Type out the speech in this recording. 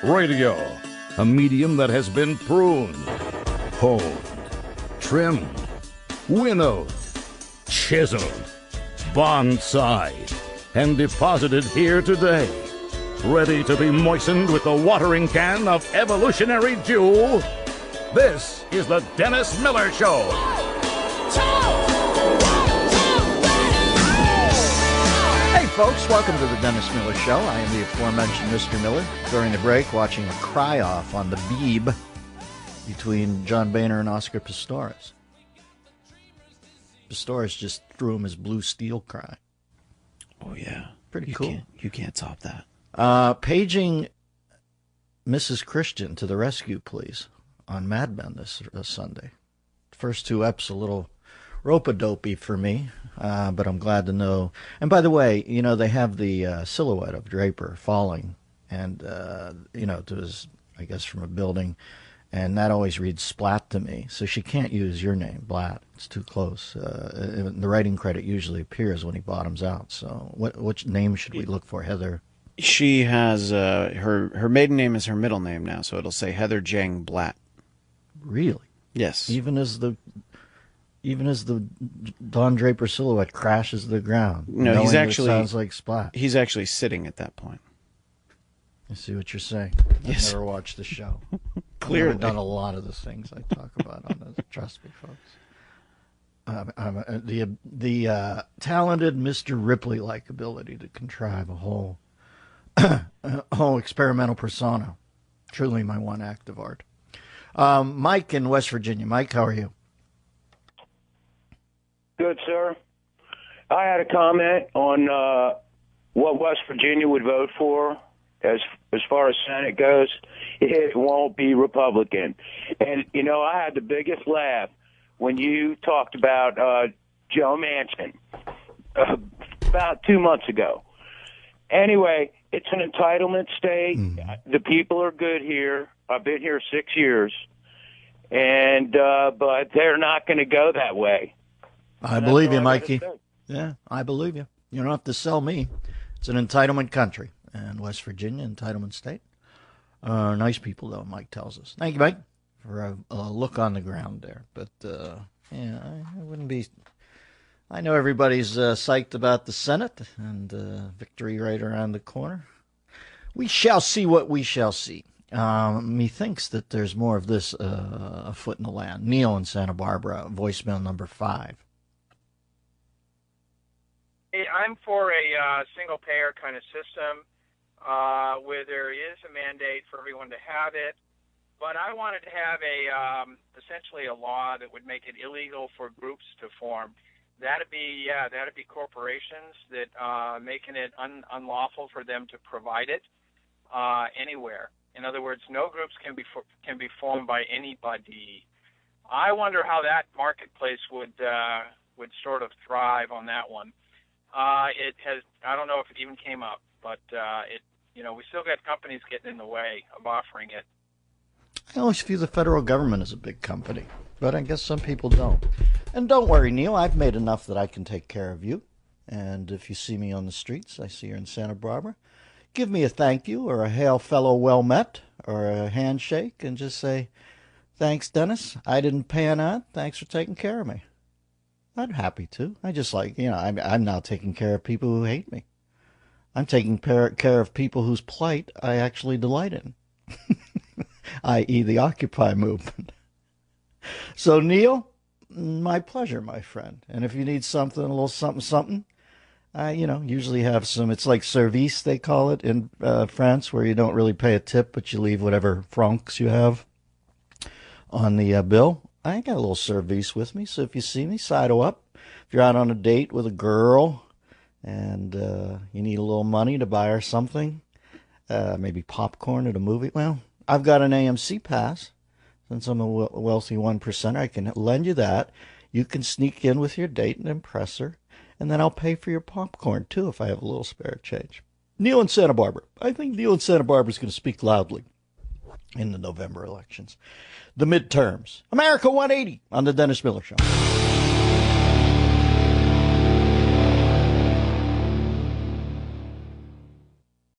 Radio, a medium that has been pruned, honed, trimmed, winnowed, chiseled, bonsai'd, and deposited here today, ready to be moistened with the watering can of evolutionary dew. This is the Dennis Miller Show. Hey folks, welcome to the Dennis Miller Show. I am the aforementioned Mr. Miller. During the break, watching a cry-off on the Beeb between John Boehner and Oscar Pistorius. Pistorius just threw him his blue steel cry. Oh, yeah. Pretty cool. You can't top that. Paging Mrs. Christian to the rescue, please, on Mad Men this Sunday. First two eps a little rope-a-dopey for me, but I'm glad to know. And by the way, you know, they have the silhouette of Draper falling, and, you know, it was, I guess, from a building, and that always reads Splat to me. So she can't use your name, Blatt. It's too close. The writing credit usually appears when he bottoms out. So which name should we look for, Heather? She has, her maiden name is her middle name now, so it'll say Heather Jang Blatt. Really? Yes. Even as the Don Draper silhouette crashes to the ground. No, he's actually sounds like Splat. He's actually sitting at that point. I see what you're saying. Yes. I've never watched the show. Clearly. I've done a lot of the things I talk about on this. Trust me, folks. The talented Mr. Ripley-like ability to contrive a whole experimental persona. Truly my one act of art. Mike in West Virginia. Mike, how are you? Good, sir. I had a comment on what West Virginia would vote for as far as Senate goes. It won't be Republican. And, you know, I had the biggest laugh when you talked about Joe Manchin about 2 months ago. Anyway, it's an entitlement state. The people are good here. I've been here 6 years. And but they're not going to go that way. I believe you, Mikey. Yeah, I believe you. You don't have to sell me. It's an entitlement country. And West Virginia, entitlement state. Nice people, though, Mike tells us. Thank you, Mike, for a look on the ground there. But, yeah, I wouldn't be... I know everybody's psyched about the Senate and victory right around the corner. We shall see what we shall see. Methinks that there's more of this afoot in the land. Neil in Santa Barbara, voicemail number 5. Hey, I'm for a single-payer kind of system where there is a mandate for everyone to have it, but I wanted to have essentially a law that would make it illegal for groups to form. That'd be corporations that making it unlawful for them to provide it anywhere. In other words, no groups can be formed by anybody. I wonder how that marketplace would sort of thrive on that one. It has. I don't know if it even came up, but we still got companies getting in the way of offering it. I always view the federal government as a big company, but I guess some people don't. And don't worry, Neil, I've made enough that I can take care of you. And if you see me on the streets, I see you're in Santa Barbara, give me a thank you or a hail fellow well met or a handshake and just say, thanks, Dennis. I didn't pan out. Thanks for taking care of me. I'm happy to. I just I'm now taking care of people who hate me. I'm taking care of people whose plight I actually delight in, i.e. the Occupy movement. So, Neil, my pleasure, my friend. And if you need something, a little something, I, usually have some, it's like service, they call it in France, where you don't really pay a tip, but you leave whatever francs you have on the bill. I got a little service with me, so if you see me, sidle up. If you're out on a date with a girl and you need a little money to buy her something, maybe popcorn at a movie, well, I've got an AMC pass. Since I'm a wealthy 1%, I can lend you that. You can sneak in with your date and impress her, and then I'll pay for your popcorn, too, if I have a little spare change. Neil in Santa Barbara. I think Neil in Santa Barbara is going to speak loudly in the November elections. The midterms. America 180 on the Dennis Miller Show.